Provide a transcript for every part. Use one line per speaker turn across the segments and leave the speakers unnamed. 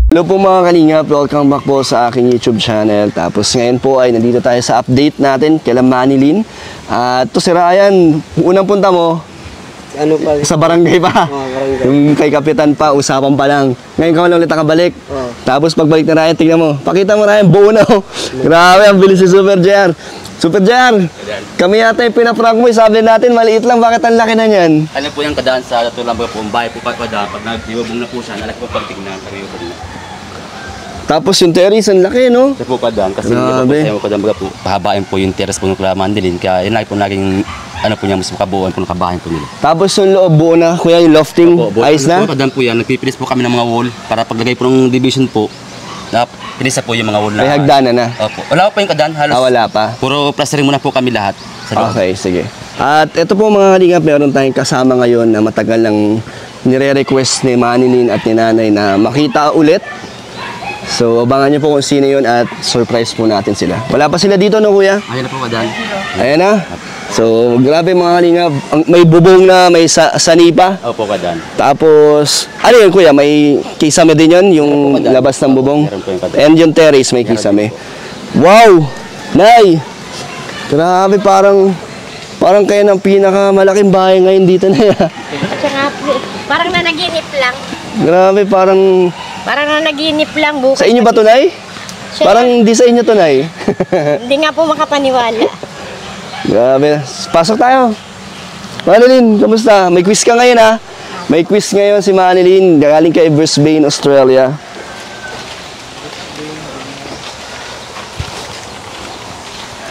Hello po mga kalingap, welcome back po sa aking YouTube channel. Tapos ngayon po ay nandito tayo sa update natin kay Manilyn. At to si Ryan, unang punta mo
Ano pa?
sa barangay pa.
Barangay.
Yung kay Kapitan pa, usapan pa lang. Ngayon ka lang ulit nakabalik. Tapos pagbalik na Ryan, tignan mo. Pakita mo Ryan, buo na oh. Grabe, ang bilis si Super JR. Super JR, kami yata yung pinaprank mo. Sabi natin, maliit lang, bakit ang laki na yan?
Ano po yung kadaan sa tulang po, bahay po kadaan. Pag nag-iwabong na po siya, nalaki po pagtignan, pag-iwabong na.
Tapos yung terrace, ang laki no?
Sa po kadaan, kasi
Grabe.
hindi po kadaan po, pahabain po yung terrace po ng Kuya Manilyn. Kaya yun lagi po naging, ano po niya, mas makabuuan po ng kabahin po nila.
Tapos yung loob, buo na. Kuya, yung lofting, ayos na?
Po kadaan po yan, nagpipilis po kami ng mga wall para paglagay po ng division po, pinisa po yung mga wall na.
May hagdanan na.
Opo. Wala pa po yung kadaan, halos.
Wala pa.
Puro plastering muna po kami lahat. Sa loob.
Okay, sige. At ito po mga kalingap, meron tayong kasama ngayon na matagal lang nire-request ni Manilyn at ni Nanay na makita ulit. So, abangan nyo po kung sino yun at surprise po natin sila. Wala pa sila dito no kuya?
Ayun na po kadaan.
Ayan na. So, grabe mga kalingap. May bubong na, may sanipa.
Opo kadaan.
Tapos, ano yun kuya? May kisame din yun? Yung labas ng bubong?
Meron po yung kadaan.
And yung terrace may kisame. Wow! Nay! Grabe, parang kayo ng pinakamalaking bahay ngayon dito na yan.
At saka, parang nanaginip lang.
Grabe, parang...
Parang nanaginip lang bukas.
Sa inyo ba to, Nay?
Siya-
Parang hindi sa inyo to, Nay.
Hindi nga po makapaniwala.
Grabe. Pasok tayo. Manilyn, kamusta? May quiz ka ngayon, ha? May quiz ngayon si Manilyn. Galing kay Brisbane, Australia.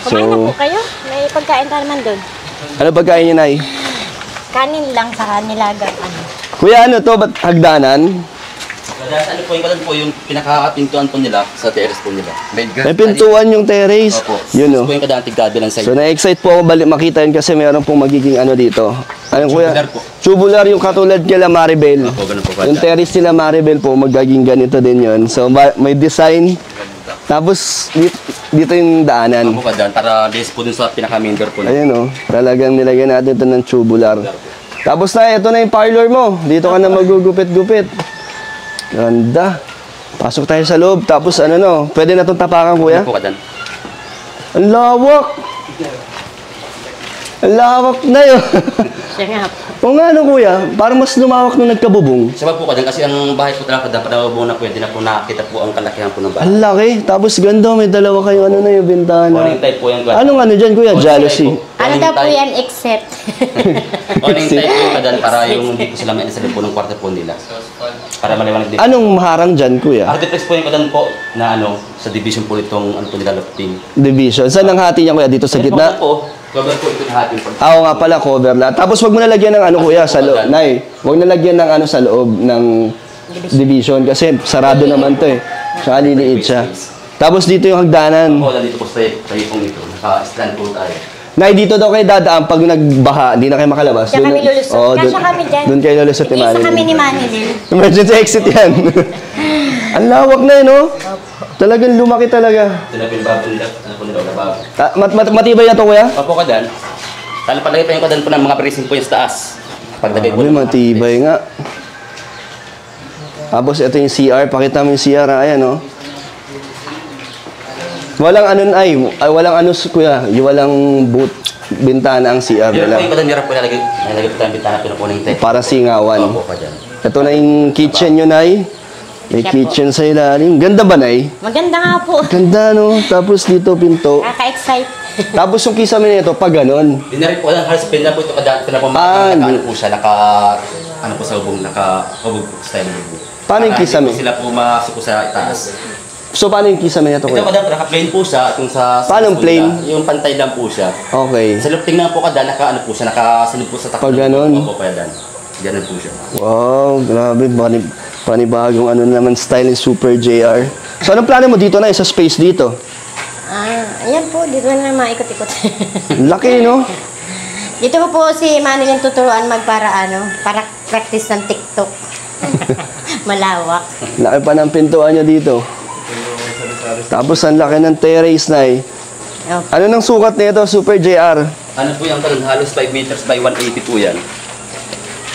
Kumain na po kayo? May pagkain pa naman doon.
Ano pagkain niyo, Nay?
Kanin lang sa nilagang ano.
Kuya, ano to? Ba't hagdanan?
Kadaan sa ano po yung kadaan po yung pinakapintuan po nila sa terrace po nila.
May pintuan yung terrace.
Opo.
Yun,
Tapos
oh.
po yung kadaan tigdabi lang sa
So, na-excite po ako makita yun kasi meron pong magiging ano dito. Ano, kuya?
Tubular po.
Tubular yung katulad kila Maribel.
Opo, ganun po
Yung
kadaan.
terrace nila Maribel po, magiging ganito din yun. So, may design. Tapos, dito yung daanan.
Opo kadaan para base po dun sa pinaka-main door po.
Ayan o, talagang nilagyan natin ito ng tubular. Tapos na, ito na yung parlor mo. Dito ka na magugupit-gupit. Ganda. Pasok tayo sa loob. Tapos ano no, pwede na itong tapakan, kuya?
Opo kadaan.
Ang lawak! Ang lawak na yun.
Siya nga po.
O nga no, kuya, parang mas lumawak nung nagkabubong.
Sa po kadaan kasi ang bahay po talaga kadaan para buo na pwede na po nakakita po ang kalakihan po ng bahay.
Ang laki. Tapos ganda, may dalawa kayo ano na yung bintana.
Awning type po yung kadaan.
Anong ano dyan, kuya? Jealousy.
Ano daw po yan except?
Awning type po yung kadaan para yung hindi po sila mainisa po ng kwarto po nila. Para maliwanag din.
Anong maharang dyan, kuya?
Architects po yung kadaan po na ano sa division po itong ano po nila lofting.
Division. Saan ang hati niya, kuya? Dito sa gitna?
Po, cover po ito ng ating po.
Oo nga pala, cover lahat. Tapos wag mo na lagyan ng ano kuya sa loob. Nay, wag na lagyan ng ano sa loob ng division kasi sarado naman to eh. Saka liliit siya. Tapos dito yung hagdanan.
Po, dito po sa pong ito. Naka-stand po tayo.
Nay, dito daw kayo dadaan pag nagbaha, hindi na kayo makalabas.
Siya kami lulusot.
Oo,
Kasya kami dyan.
Doon kayo lulusot ni
Isa kami
Manilyn.
ni Manilyn.
Emergency exit yan. Ang lawak na yun, no? Talagang lumaki talaga.
Ito na po yung bago nila. Ano po nila, bago.
Matibay na to, kuya?
Opo, kadaan. Tala palagay pa yung kadaan po ng mga bracing po yung sa taas. Pagdagay po.
Uy, matibay nga. Tapos ito yung CR. Pakita mo yung CR, ayan, no? Walang ano, walang ano, kuya. Yung walang boot, bintana ang CR
Meron po
nila.
yung kadaan, meron po nalagay po tayong bintana pinupuning type.
Para singawan.
Opo, kadaan.
Ito na yung kitchen nyo, Nay. May
Siya
kitchen sa ilalim. Ganda ba, Nay?
Maganda nga po.
Ganda, no? Tapos dito, pinto.
Kaka-excite.
Tapos yung kisame nito, pag ganon.
Di na rin po kadaan, halos pin na po ito kadaan. Ito na po ano po siya, ano po sa ubong, naka-hubog po style ng ubong.
Paano yung
Para
kisame?
hindi po sila po masok po sa itaas.
So, paano yung kisame nito,
Ito
kuya?
kadaan, naka-plain po siya. At yung sa
Paano
sa
plain?
bunda, yung pantay lang po siya.
Okay.
Sa loob tingnan po kadaan, ano po siya, nakasunod po sa takbo.
Pag ganon?
Opo, kadaan. Ganun po siya.
Wow, grabe. Panibagong ano naman style ni Super JR. So, anong plano mo dito na? Sa space dito?
Ayan po, dito na maikot-ikot.
Laki, no?
Dito ko po si Manilyn tuturuan para practice ng TikTok. Malawak.
Laki pa ng pintuan niya dito. Tapos, ang laki ng terrace na eh.
Oh.
Ano nang sukat nito, Super JR?
Ano po yung karon halos 5 meters by 180 po yan.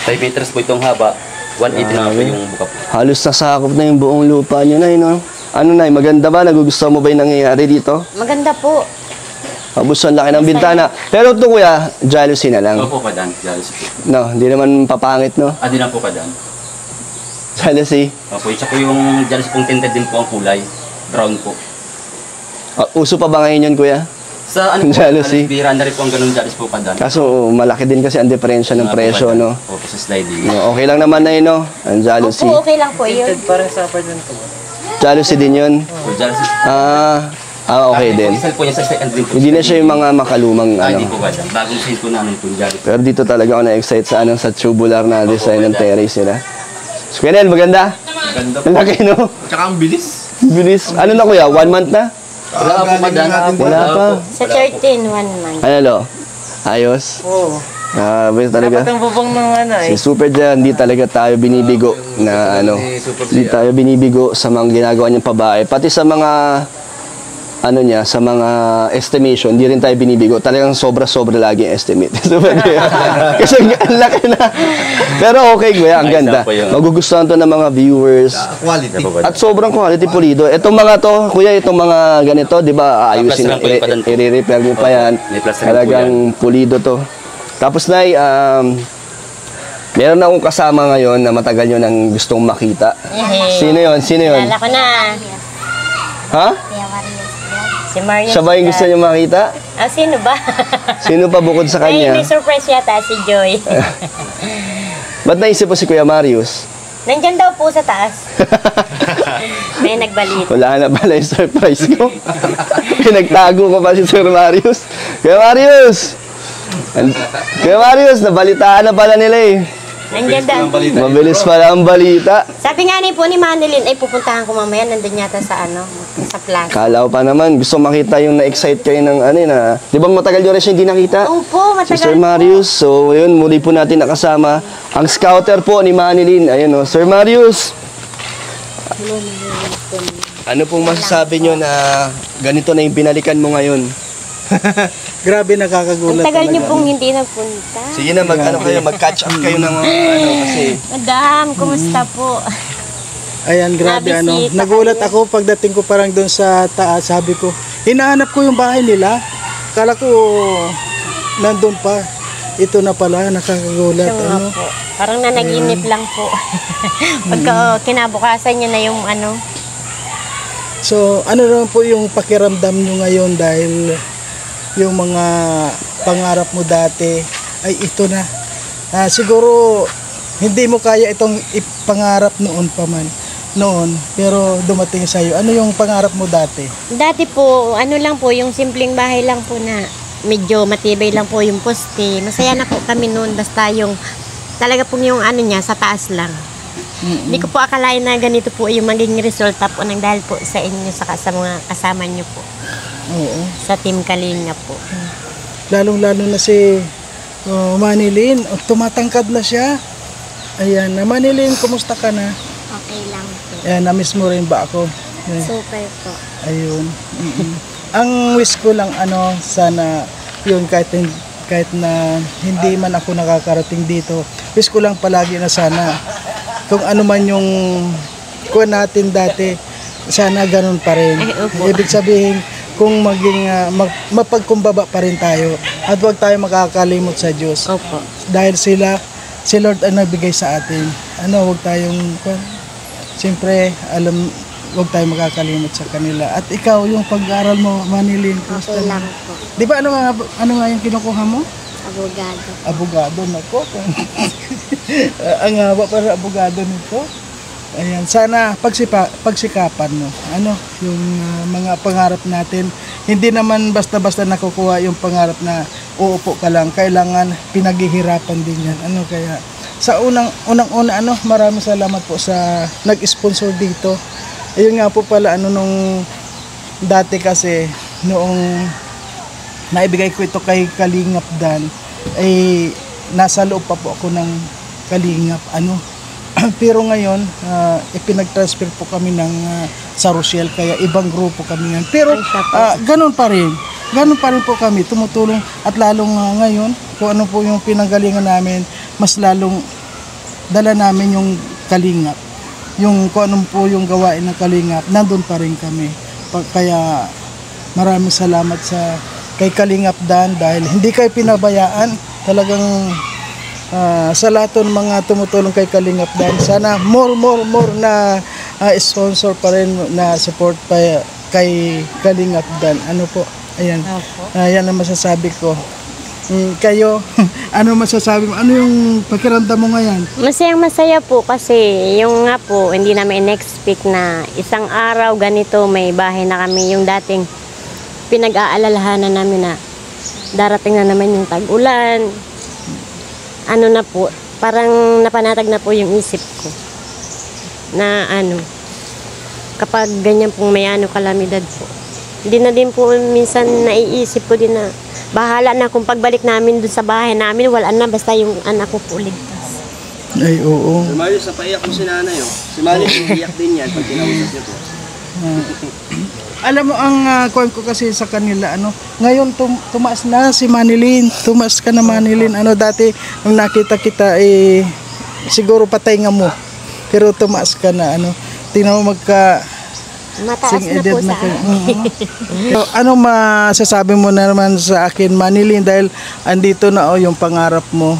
5 meters po itong haba. 180 naman po yung buka po.
Halos nasakop na yung buong lupa nyo, Nay, no? Ano, Nay, maganda ba? Nagugustuhan mo ba yung nangyayari dito?
Maganda po.
Tapos ang laki ng bintana. Pero ito, kuya, jealousy na lang.
Opo, kadan. Jealousy po.
No, hindi naman papangit, no?
Di lang po kadan.
Jealousy.
Opo, isa po yung jealousy pong tinted din po ang kulay. Brown po.
Uso pa ba ngayon yun, kuya?
Sa ano po,
Jealousy.
bihira na rin po ang ganun jealousy po kadan.
Kaso, malaki din kasi ang diferensya ng presyo, no?
Opo, sa sliding.
No, okay lang naman na yun, no? Ang jealousy.
Opo, okay lang po yun.
Parang sa apartment ko.
Jealousy din yun.
So, jealousy.
Okay din.
Isa po niya sa slide din po.
Hindi na siya yung mga makalumang,
Hindi
ano.
po kadan. Bagong scene po namin po yung jealousy.
Pero dito talaga ako na-excite sa, sa tubular na design ng terrace nila. So, Kenel, maganda?
Ganda po.
Ang laki, no?
Tsaka ang bilis.
Bilis. Ano na, kuya? 1 month na?
Wala po kadan.
Wala pa.
Sa 13, 1 month.
Ano, lo? Ayos?
Oo.
Basta talaga.
Dapat ang bubong ng ano
Si Super Jan, hindi talaga tayo binibigo na ano, hindi tayo binibigo sa mga ginagawa niyang pabahay. Pati sa mga, ano niya, sa mga estimation, hindi rin tayo binibigo. Talagang sobra-sobra lagi yung estimate. Super Jan. Kasi ang laki na. Pero okay, kuya, ang ganda. Magugustuhan to ng mga viewers.
Quality.
At sobrang quality pulido. Itong mga to, kuya, itong mga ganito, di ba, aayusin,
Plus lang po yung padan po.
i-repair mo pa yan.
May plus lang po
Talagang pulido to. Tapos, Nay, meron akong kasama ngayon na matagal nyo nang gustong makita. Sino yon? Sino yon?
Kilala ko na.
Ha?
Si Mario.
Siya ba yung gusto nyo makita?
Sino ba?
Sino pa bukod sa
Ay,
kanya?
may surprise yata si Joy.
Ba't naisip mo si Kuya Marius?
Nandyan daw po sa taas. May nagbalit.
Wala na pala yung surprise ko. Pinagtago ko pa si Sir Marius. Kuya Marius! Kuya Marius, nabalitaan na pala nila eh.
Nandyan daw.
Mabilis pala ang balita.
Sabi nga ni po ni Manilyn, ay pupuntahan ko mamaya. Nandun yata sa sa plaza.
Kala ko pa naman, gusto makita yung na-excite kayo ng ano na. Di ba matagal nyo rin siya hindi nakita?
Opo,
Si
matagal
Sir
po.
Marius. So, yun, muli po natin nakasama ang scouter po ni Manilyn. Ayun o, Sir Marius. Ano pong masasabi nyo na ganito na yung binalikan mo ngayon?
Grabe
Ang
nakakagulat
tagal niyo
talaga.
pong hindi nagpunta.
Sige na, mag-catch up kayo ng ano kasi.
Madam, kumusta po?
Ayan, grabe ano.
Nabisita
Nagulat
kayo.
ako pagdating ko parang doon sa taas. Sabi ko, hinahanap ko yung bahay nila. Kala ko nandun pa. Ito na pala, nakakagulat.
Ito nga
Ano?
po. Parang nanaginip lang po. Pagka kinabukasan niya na yung ano.
So, ano naman po yung pakiramdam nyo ngayon dahil yung mga pangarap mo dati ay ito na. Siguro hindi mo kaya itong ipangarap noon pa man. Noon, pero dumating sa iyo. Ano yung pangarap mo dati?
Dati po, ano lang po, yung simpleng bahay lang po na medyo matibay lang po yung poste. Masaya na po kami noon, basta yung talaga po yung ano niya, sa taas lang. Hindi ko po akalain na ganito po yung magiging resulta po ng dahil po sa inyo, sa mga kasama niyo po.
Oo.
Sa Team Kalinga po.
Lalong-lalo na si Manilyn. Tumatangkad na siya. Ayan, Manilyn, kumusta ka na?
Okay lang po.
Ayan, na-miss mo rin ba ako? Ayan.
Super po.
Ayun. Ang wish ko lang sana yun kahit na hindi man ako nakakarating dito. Wish ko lang palagi na sana kung ano man yung kuha natin dati, sana ganun pa rin.
Ay, opo.
Ibig sabihin kung maging mapagkumbaba pa rin tayo at huwag tayo makakalimot sa Diyos.
Opo.
Dahil si Lord ang nagbigay sa atin. Huwag tayong siyempre huwag tayong makakalimot sa kanila. At ikaw, yung pag-aaral mo, Manilyn,
Okay lang po.
di ba ano nga yung kinukuha mo?
Abogado.
Abogado, nako. Ang haba para abogado nito. Ayan, sana pagsikapan mo. Yung mga pangarap natin. Hindi naman basta-basta nakukuha yung pangarap na uupo ka lang. Kailangan pinaghihirapan din yan. Kaya sa unang-una, maraming salamat po sa nag-sponsor dito. Ayun nga po pala, nung dati kasi, noong naibigay ko ito kay Kalingap Dan, ay nasa loob pa po ako ng Kalingap. Pero ngayon, ipinag-transfer po kami sa Rochelle, kaya ibang grupo kami ngayon. Pero ganun pa rin po kami, tumutulong at lalong ngayon, kung ano po yung pinanggalingan namin, mas lalong dala namin yung Kalingap. Yung kung anong po yung gawain ng Kalingap, nandun pa rin kami. Kaya maraming salamat kay Kalingap Dan dahil hindi kayo pinabayaan. Talagang sa lahat ng mga tumutulong kay Kalingap Dan, sana more na sponsor pa rin na support pa kay Kalingap Dan. Ano po? Ayan. Ayan ang masasabi ko. Kayo, ano masasabi mo? Ano yung pakiramdam mo ngayon?
Masayang-masaya po kasi yung nga po, hindi namin in-expect na isang araw ganito may bahay na kami. Yung dating pinag-aalalahanan namin na darating na naman yung tag-ulan. Ano na po, parang napanatag na po yung isip ko. Na kapag ganyan pong may kalamidad po. Hindi na din po minsan naiisip ko din na bahala na kung pagbalik namin dun sa bahay namin, wala na, basta yung anak ko po ligtas.
Ay, oo.
Si Marius, napaiyak mo si nanay, oh. Si Marius, iiyak din yan pag kinausap niyo po.
Alam mo, ang kuwan ko kasi sa kanila, ngayon tumaas na si Manilyn. Tumaas ka na, Manilyn. Dati, nung nakita kita, siguro patay nga mo. Pero tumaas ka na, tingnan mo
Mataas na po sa akin.
So, ano masasabi mo na naman sa akin, Manilyn, dahil andito na yung pangarap mo,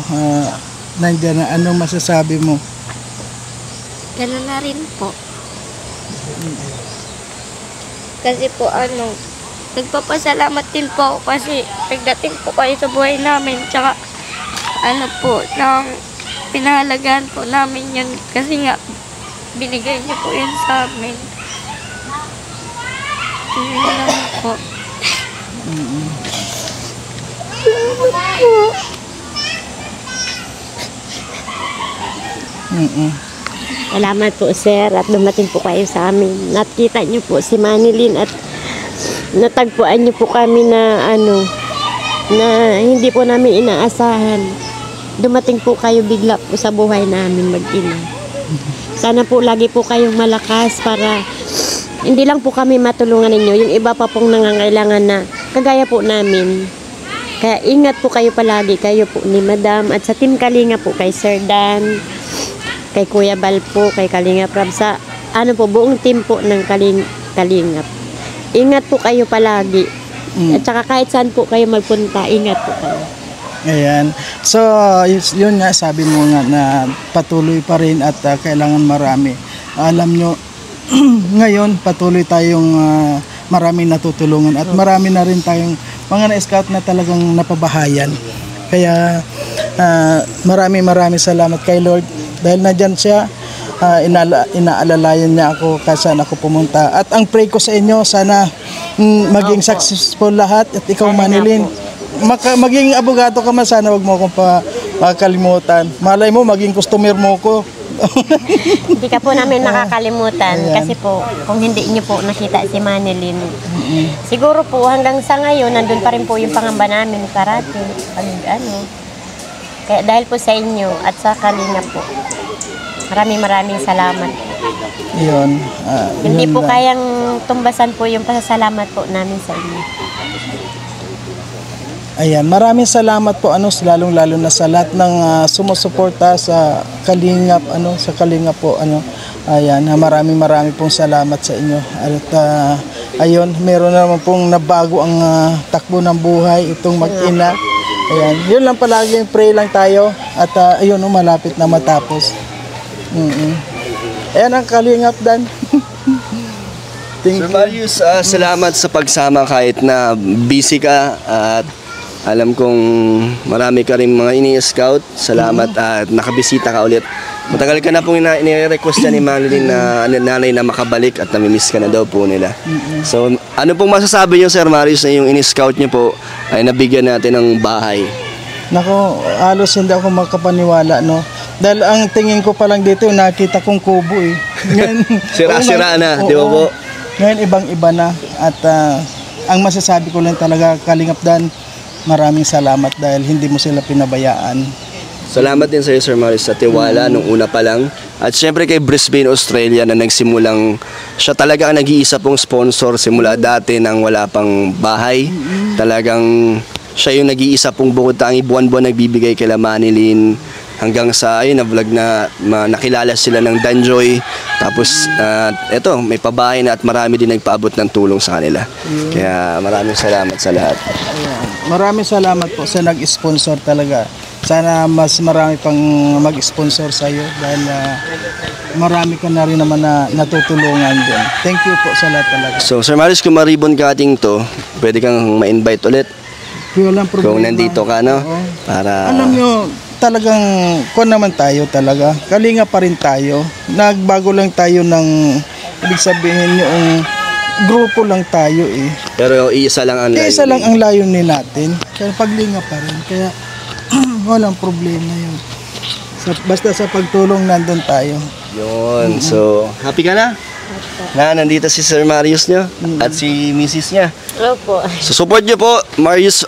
nandiyan na, ano masasabi mo?
Ganun na rin po. Kasi po nagpapasalamat din po ako kasi nagdating po kayo sa buhay namin. Tsaka nang pinahalagaan po namin yun kasi nga binigay niyo po yun sa amin. Yun lang po.
Salamat po, sir, at dumating po kayo sa amin. Nakita niyo po si Manilyn at natagpuan niyo po kami na na hindi po namin inaasahan. Dumating po kayo bigla po sa buhay namin mag-ina. Sana po lagi po kayong malakas para hindi lang po kami matulungan ninyo, yung iba pa pong nangangailangan na kagaya po namin. Kaya ingat po kayo palagi, kayo po ni Madam at sa Team Kalinga po, kay Sir Dan, kay Kuya Bal po, kay Kalinga Prab, sa buong team po ng Kalingap. Ingat po kayo palagi. At saka kahit saan po kayo magpunta, ingat po kayo.
Ayan. So, yun nga, sabi mo nga na patuloy pa rin at kailangan marami. Alam nyo, ngayon patuloy tayong maraming natutulungan at marami na rin tayong mga na-scout na talagang napabahayan. Kaya maraming salamat kay Lord dahil nandyan siya, inaalalayan niya ako kasi saan ako pumunta. At ang pray ko sa inyo, sana maging successful lahat at ikaw, Manilyn, maging abogado ka man, sana wag mo akong pakalimutan. Malay mo, maging customer mo ko.
Hindi ka po namin nakakalimutan.
Ayan.
Kasi po, kung hindi niyo po nakita si Manilyn, siguro po hanggang sa ngayon, nandun pa rin po yung pangamba namin parati. Kaya dahil po sa inyo at sa Kalinga po, maraming salamat.
Yun.
Hindi
yun
po
lang.
kayang tumbasan po yung pasasalamat po namin sa inyo.
Ayan, maraming salamat po lalong-lalo na sa lahat ng sumusuporta sa Kalingap, sa Kalingap po, Ayan, maraming pong salamat sa inyo. At ayun, meron naman pong nabago ang takbo ng buhay itong mag-ina. Ayan, yun lang palagi, pray lang tayo at ayun, malapit na matapos. Ayan ang Kalingap Dan. Thank
Sir
you.
Marius, salamat sa pagsama kahit na busy ka at alam kong marami ka rin mga ini-scout. Salamat at nakabisita ka ulit. Matagal ka na pong ini-request ni Manilyn na nanay na makabalik at namimiss ka na daw po nila. So, ano pong masasabi niyo, Sir Marius, na yung ini-scout niyo po ay nabigyan natin ng bahay?
Nako, halos hindi ako makapaniwala, Dahil ang tingin ko pa lang dito, nakita kong kubo eh. Ngayon,
Sira-sira na, di ba po?
Ngayon ibang-iba na at ang masasabi ko lang talaga, Kalingap Dan, maraming salamat dahil hindi mo sila pinabayaan.
Salamat din sa iyo, Sir Marius, sa tiwala nung una pa lang. At syempre kay Brisbane, Australia na nagsimulang, siya talaga ang nag-iisa pong sponsor simula dati nang wala pang bahay. Talagang siya yung nag-iisa pong bukod tangi, buwan-buwan nagbibigay kay Manilyn. hanggang sa ayun na vlog na nakilala sila ng Danjoy. Tapos eto, may pabahay na at marami din nagpaabot ng tulong sa kanila. Kaya maraming salamat sa lahat.
Ayan. Maraming salamat po sa nag-sponsor talaga. Sana mas marami pang mag-sponsor sa iyo dahil marami ka na rin naman na natutulungan din. Thank you po sa lahat talaga.
So, Sir Marius, kung ma-ribbon cutting to, pwede kang ma-invite ulit
Walang problema.
kung nandito ka, no?
Oo.
Para...
Alam nyo, talagang kung naman tayo talaga, kalinga pa rin tayo. Nagbago lang tayo ng, ibig sabihin yung grupo lang tayo eh.
Pero isa lang ang
Isa lang ang layunin natin. Kaya paglinga pa rin. Kaya walang problema yun. Basta sa pagtulong nandun tayo.
Yun. So, happy ka na? Nandito si Sir Marius nyo at si Mrs. niya.
Opo.
So, support nyo po, Marius,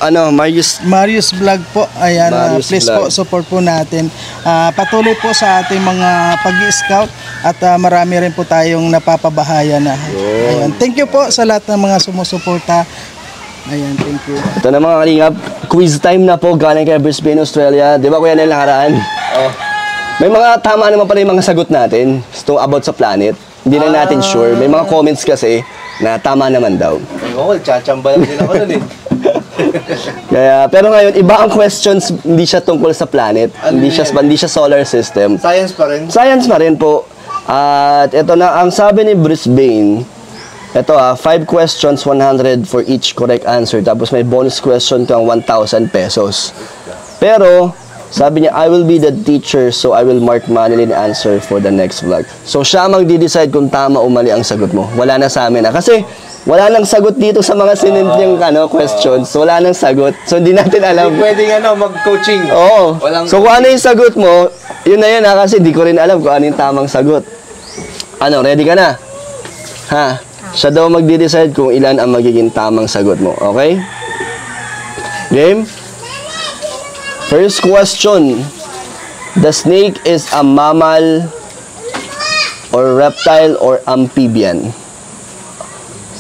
Marius Vlog po. Ayan,
Marius
please
Vlog.
po, support po natin. Patuloy po sa ating mga pag-i-scout at marami rin po tayong napapabahaya na. Ayan. Thank you po sa lahat ng mga sumusuporta. Ayan, thank you.
Ito na mga kalingap, quiz time na po galing kay Brisbane, Australia. Di ba kuya Nel nakaraan? Oh. May mga tama naman pala yung mga sagot natin. Ito about sa planet. Hindi na natin sure. May mga comments kasi na tama naman daw.
Oo, tsachamba lang din ako nun eh.
Kaya, pero ngayon, iba ang questions, hindi siya tungkol sa planet. Hindi siya solar system.
Science pa rin.
Science na rin po. At ito na, ang sabi ni Brisbane, ito 5 questions, 100 for each correct answer. Tapos may bonus question kang 1,000 pesos. Pero, sabi niya, I will be the teacher, so I will mark Manilyn answer for the next vlog. So, siya magdi-decide kung tama o mali ang sagot mo. Wala na sa amin na. Kasi, wala nang sagot dito sa mga sinend niyang questions. Wala nang sagot. So, hindi natin alam.
Pwedeng mag-coaching.
Oo.
Walang-
So, kung ano yung sagot mo, yun na yun ha, kasi di ko rin alam kung ano yung tamang sagot. Ano, ready ka na? Ha? Siya daw magdi-decide kung ilan ang magiging tamang sagot mo. Okay? Game? First question. The snake is a mammal or reptile or amphibian?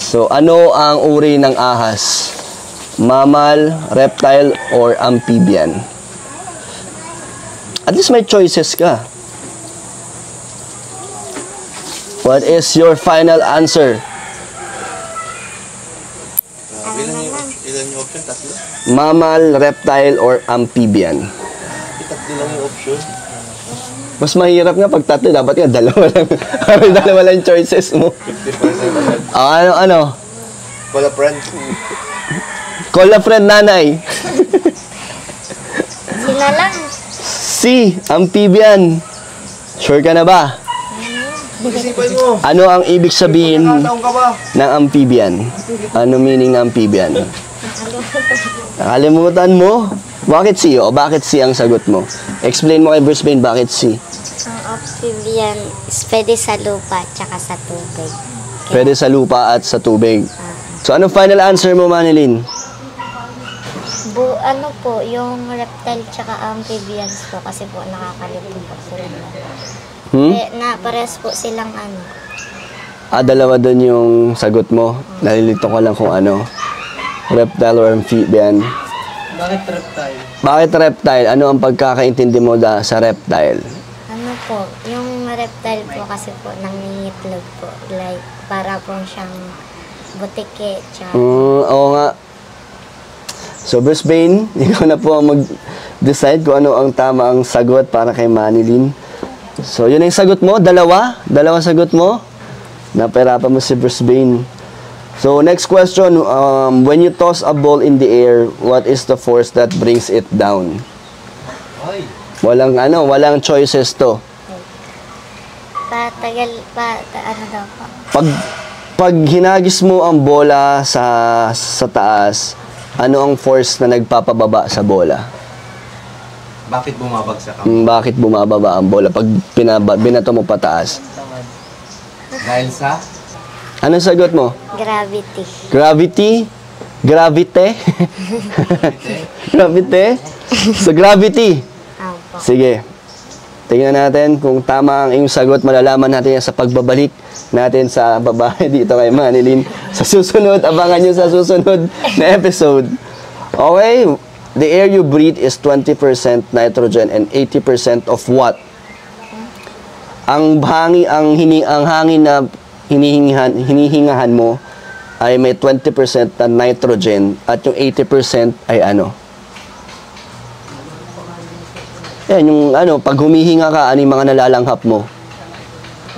So, ano ang uri ng ahas? Mammal, reptile, or amphibian? At least may choices ka. What is your final answer?
Ilan yung option? Tatlo?
Mammal, reptile, or amphibian?
Tatlo lang yung option.
Mas mahirap nga pag tatlo. Dapat nga dalawa lang. Dalawa lang choices mo.
50%.
Ano?
Wala friend.
Call a friend, nanay.
Sila lang.
C. Amphibian. Sure ka na ba?
Isipan mo.
Ano ang ibig sabihin
Taong ka ba?
ng amphibian? Ano meaning ng amphibian? Nakalimutan mo? Bakit C? O bakit C ang sagot mo? Explain mo kay Brisbane bakit C.
Ang amphibian is pwede sa lupa tsaka sa tubig.
Pwede sa lupa at sa tubig. So ano final answer mo, Manilyn?
Ano po, yung reptile tsaka amphibians po kasi po nakakalito po sila. Parehas po silang ano.
Dalawa doon yung sagot mo. Nalilito ko lang kung ano. Reptile or amphibian.
Bakit reptile?
Bakit reptile? Ano ang pagkakaintindi mo sa reptile?
Ano po, yung reptile po kasi po nangingitlog po. Like, para po siyang butike. Tsaka
Oo nga. So, Brisbane, ikaw na po ang mag-decide kung ano ang tama ang sagot para kay Manilyn. So, yun ang sagot mo? Dalawa sagot mo? Napahirapan mo si Brisbane. So, next question. When you toss a ball in the air, what is the force that brings it down?
Ay.
Walang choices to.
ano daw po?
Pag hinagis mo ang bola sa taas, ano ang force na nagpapababa sa bola?
Bakit bumabagsak ang
Bakit bumababa ang bola pag binato mo pataas?
dahil sa?
Anong sagot mo?
Gravity.
Gravity? Gravite? Gravite? So, gravity.
Opo.
Sige. Tingnan natin kung tama ang iyong sagot. Malalaman natin yan sa pagbabalik natin sa babae dito kay Manilyn. Sa susunod, abangan nyo sa susunod na episode. Okay? the air you breathe is 20% nitrogen and 80% of what? Ang hangin na hinihingahan mo ay may 20% na nitrogen at yung 80% ay ano? Yan, yung ano, pag humihinga ka, ano yung mga nalalanghap mo?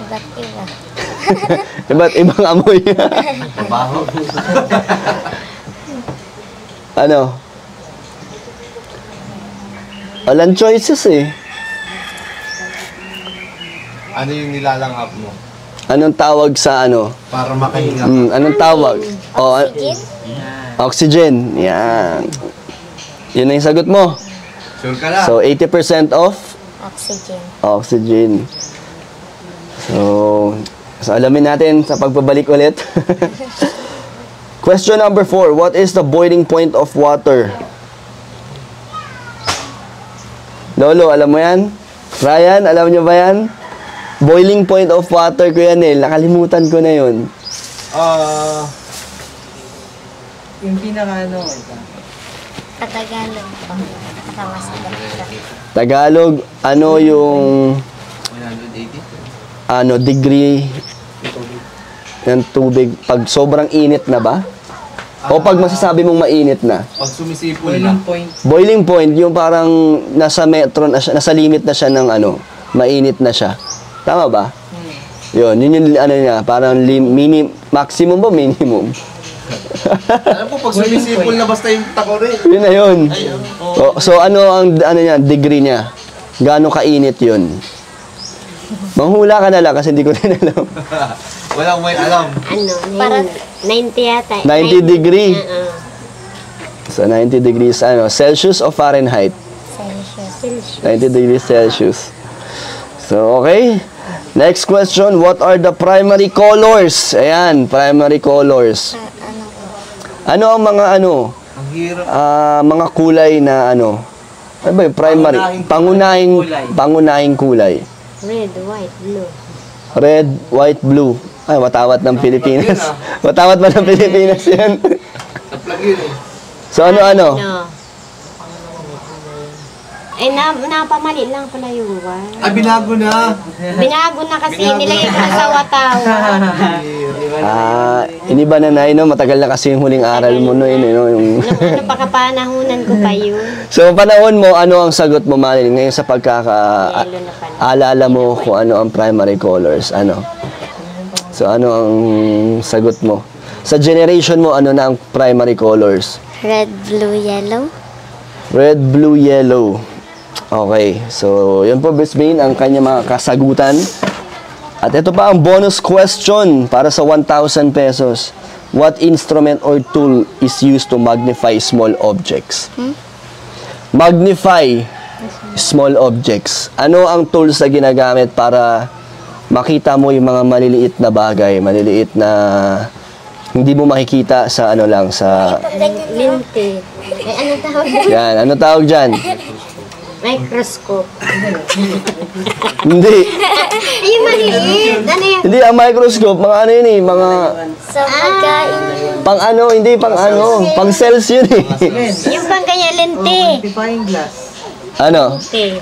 Iba't iba.
Iba't ibang amoy. Ano? Walang choices eh.
Ano yung nilalanghap mo?
Anong tawag sa ano?
Para makahinga.
Anong tawag? Oh,
Oxygen?
oxygen. Yan. Yun na yung sagot mo.
Sure ka na?
So, 80% of
Oxygen.
oxygen. So alamin natin sa pagbabalik ulit. Question number 4. What is the boiling point of water? Lolo, alam mo yan? Ryan, alam nyo ba yan? Boiling point of water, Kuya Nel. Nakalimutan ko na yun.
Yung pinaka
Katagalog po. Kasama sa ganito.
Tagalog, ano yung
180?
degree ng tubig pag sobrang init na ba? O pag masasabi mong mainit na?
Pag sumisipol na.
Boiling point, yung parang nasa metro na siya, nasa limit na siya ng ano, mainit na siya. Tama ba? Yun yung ano niya, parang maximum ba minimum?
Alam po, pag sumisipol na basta yung takore.
Yun na yun. So ano ang ano niya, degree niya? Gaano kainit yun? Manghula ka na lang kasi hindi ko rin alam.
Walang may alam.
Ano,
Parang
90 yata.
90 degree.
Oo.
So 90 degrees ano, Celsius o Fahrenheit?
Celsius.
90 degrees Celsius. So okay. Next question, what are the primary colors? Ayan, primary colors.
Ano po?
Ano ang mga ano?
Ang hirap.
Mga kulay na ano? Ano ba yung primary? Pangunahing kulay.
Red, white, blue.
Red, white, blue. Ay, watawat ng Pilipinas. Watawat ba ng Pilipinas yan?
Naplag yun eh.
So ano?
Eh, napamali lang pala yung one.
Ah, binago na.
Binago na kasi, nilagay ko sa watawa.
Iniba na no? Matagal na kasi yung huling aral mo no, yun, no? Yung...
Nung ano pagkapanahunan ko pa yun.
So, panahon mo, ano ang sagot mo, Marilyn? Ngayon sa
Yellow na pala.
alala mo kung ano ang primary colors, ano? So, ano ang sagot mo? Sa generation mo, ano na ang primary colors?
Red, blue, yellow.
Red, blue, yellow. Okay, so yun po, Bismain, ang kanya mga kasagutan. At ito pa ang bonus question para sa 1,000 pesos. What instrument or tool is used to magnify small objects? Magnify small objects. Ano ang tools na ginagamit para makita mo yung mga maliliit na bagay, maliliit na hindi mo makikita sa ano lang, sa...
Linti. Eh, ano tawag?
Yan, ano tawag dyan?
Microscope.
Hindi.
Yung maliit. Ano yan?
Hindi, ang microscope, mga ano yun eh, mga...
Sa pagkain.
Pang ano, hindi pang ano, pang cells yun eh.
Yung pang kanya lente.
magnifying glass.
Ano?
Okay.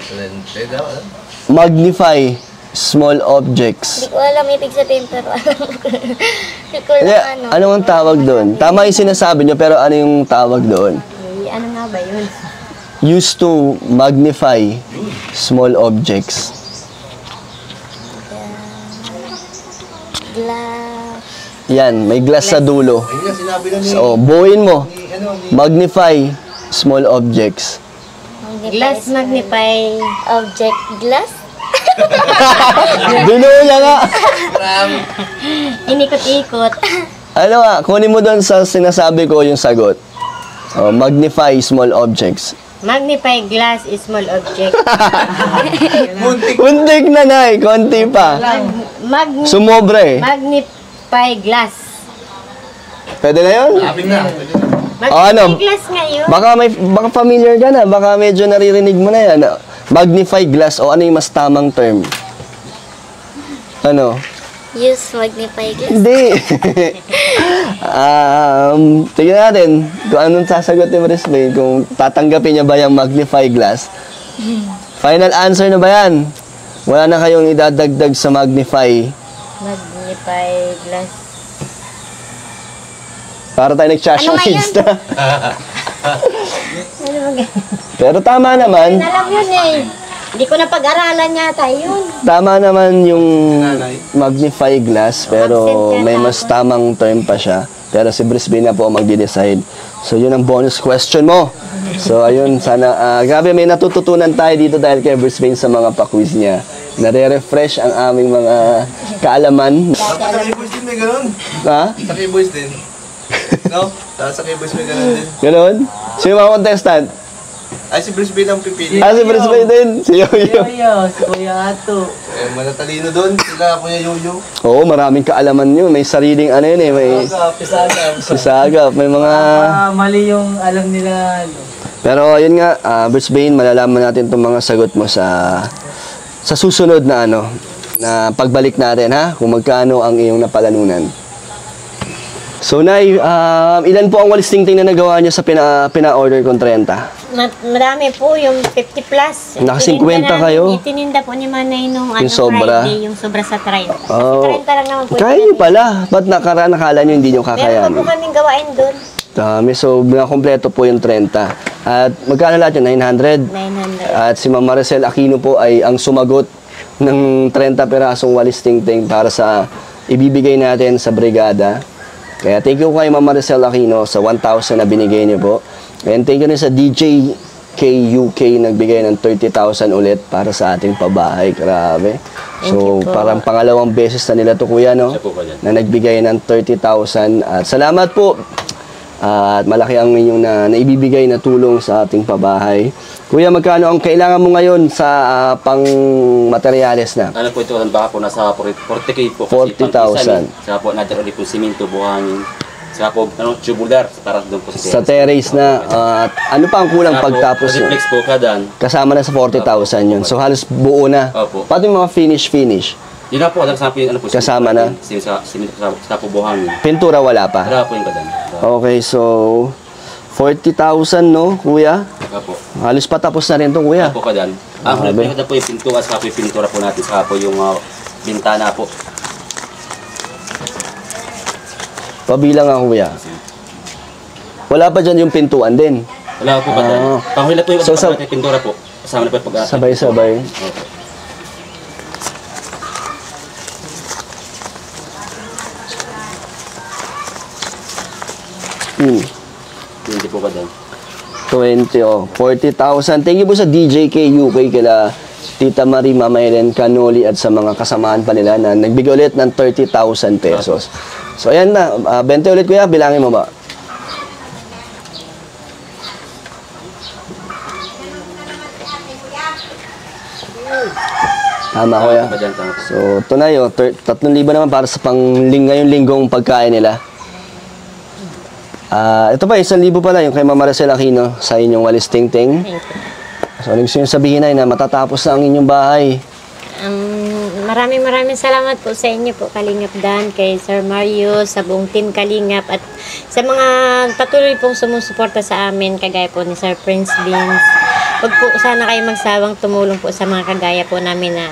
Magnify small objects.
Hindi ko alam ibig sabihin pero alam ko. Hindi ko
Hindi,
alam ano.
ano ang tawag doon? Tama yung sinasabi nyo, pero ano yung tawag doon?
Eh, ano nga ba yun?
Used to magnify small objects.
Glass.
Yan, may glass sa dulo.
Ayun nga, sinabi na ni...
So, buuin mo.
ni
Magnify small objects.
Glass magnify.
Object glass.
Binuo niya nga.
Inikot-ikot.
Ano nga, kunin mo doon sa sinasabi ko yung sagot. Oh, magnify small objects.
Magnify glass is small object.
Kuntik na nay, konti pa. Sumobre.
Magnify glass.
Pwede na yun?
Abing na.
Magnify
ano?
glass ngayon.
Baka familiar ka na, baka medyo naririnig mo na yan. Magnify glass o ano yung mas tamang term? Ano?
Use magnifying glass.
Hindi. Tingnan natin kung anong sasagot ni Brisbane, kung tatanggapin niya ba yung magnify glass. Final answer na ba yan? Wala na kayong idadagdag sa magnify.
Magnify glass.
Para tayo nag-chassion
Ano nga
kids
yun?
na. Pero tama naman.
Alam yun eh. Hindi ko na pag-aralan yata yun.
Tama naman yung magnify glass, pero
Absent
may
yata
mas tamang term pa siya. Pero si Brisbane na po ang magde-decide. So yun ang bonus question mo. So ayun, sana, grabe may natututunan tayo dito dahil kay Brisbane sa mga pa-quiz niya. Nare-refresh ang aming mga kaalaman.
Dapat sa K-Boys din may ganun.
Ha?
Sa K-Boys din. No? Sa K-Boys may ganun din.
Ganon? Sino mga contestant?
Ay, si Brisbane ang pipili.
Si Brisbane din. Si Yoyo.
Si Kuya Ato.
Eh, manatalino doon. Sila, Kuya Yoyo.
Oo, maraming kaalaman yun. May sariling ano yun eh. May sisagap. May mga...
Mali yung alam nila.
Pero yun nga, Brisbane, malalaman natin itong mga sagot mo sa susunod na na pagbalik natin ha, kung magkano ang iyong napalanunan. So Nay, ilan po ang walis tingting na nagawa niyo sa pina-order kong 30?
Marami po, yung 50 plus.
Naka 50
Itininda
kayo?
Itininda po ni Manay nung
Yung sobra?
Friday, yung sobra sa 30.
Oh.
Kasi 30 lang naman po.
Kaya niyo pala. Ba't nakala niyo hindi niyo
Meron
kakayanin?
pa po kaming gawain doon.
Dami, so kompleto po yung 30. At magkano lahat yun? 900?
900.
At si Ma'am Maricel Aquino po ay ang sumagot ng 30 perasong walis tingting para sa ibibigay natin sa brigada. Kaya thank you kay Ma'am Maricel Aquino sa 1,000 na binigay niyo po. And thank you rin sa DJ KUK nagbigay ng 30,000 ulit para sa ating pabahay. Grabe. So, parang pangalawang beses na nila to kuya, no?
Siya po ba yan?
Na nagbigay ng 30,000. At salamat po. At malaki ang inyong naibibigay na tulong sa ating pabahay. Kuya, magkano ang kailangan mo ngayon sa pang materyales na?
Ano po ito, baka po nasa 40k po.
40,000.
Saka po, natin ulit po siminto, buhangin. Saka po, tubular, para doon po
Sa terrace na. At ano pa ang kulang pagtapos nun?
Reflex po, kadan.
Kasama na sa 40,000 yun. So halos buo na.
Opo.
Pati yung mga finish.
Yun na po, kasama po yung ano po.
Kasama na?
Saka po buhangin.
Pintura wala pa.
Wala po yung kadan.
Okay, so 40,000 no, kuya?
Saka po.
Halos patapos na rin to, kuya.
Saka po kadan. Ang huli po yung pintura, saka po yung pintura po natin. Saka po yung bintana po.
Pabilang nga, kuya. Wala pa dyan yung pintuan din.
Wala po kadan. Panghuli po yung
So,
pintura po. Kasama na po yung pag-asa.
sabay-sabay.
Okay. Hindi po kadan.
20, oh. 40,000. Thank you po sa DJ KUK, kila Tita Marie, Mama Helen, Canoli, at sa mga kasamahan pa nila na nagbigay ulit ng 30,000 pesos. So, ayan na. 20 ulit, kuya. Bilangin mo ba? Tama, kuya.
Kadan, tama po.
So, ito na yun. 3,000 naman para sa ngayong linggong pagkain nila. Ito pa, 1,000 pala yung kay Mama Maricel Aquino sa inyong walis tingting. So, ano gusto nyo sabihin na matatapos na ang inyong bahay?
Maraming salamat po sa inyo po, Kalingap Dan, kay Sir Mario, sa buong team Kalingap, at sa mga patuloy pong sumusuporta sa amin, kagaya po ni Sir Prince Vince. Huwag po sana kayo magsawang tumulong po sa mga kagaya po namin na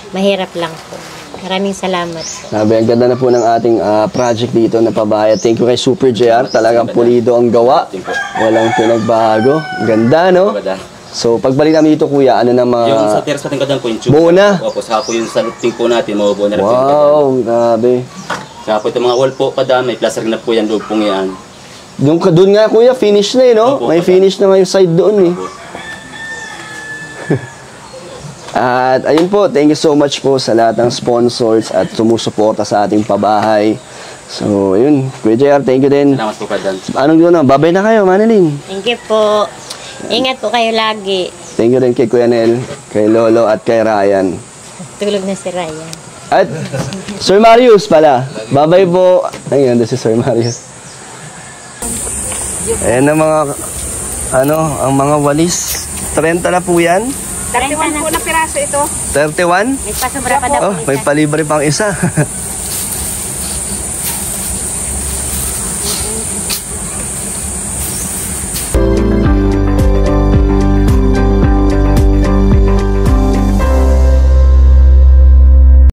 mahirap lang po. Maraming salamat po.
Sabi, ang ganda na po ng ating project dito na pabahay. Thank you kay Super JR. Talagang pulido ang gawa. Walang pinagbago. Ganda, no?
Kadan.
So, pagbalik namin dito, kuya, ano na mga...
Yung sa terrace natin kadan po yung tube.
Buo na?
Opo, saka po yung sa looting po natin, mabubuo na rin po yung kadan.
Wow, grabe.
Saka po itong mga wall po kadan, may plaster na po yan, loob pong yan.
Doon nga, kuya, finish na eh, no?
Opo,
May
pagka-
finish na nga yung side doon eh.
Opo.
At ayun po, thank you so much po sa lahat ng sponsors at sumusuporta sa ating pabahay. So, ayun, Kuya JR, thank you din.
Salamat po kadan.
Anong yun na? Babay na kayo, Manilin.
Thank you po. Ingat po kayo lagi.
Thank you din kay Kuya Nel, kay Lolo at kay Ryan.
Tulog na si Ryan.
At Sir Marius pala. Babay po. Ayun, doon si Sir Marius. Ayan ang mga, ang mga walis. 30 na po yan.
31 po na piraso ito.
31?
May pasobra pa daw
Oh,
po
may
isa.
palibre pang isa.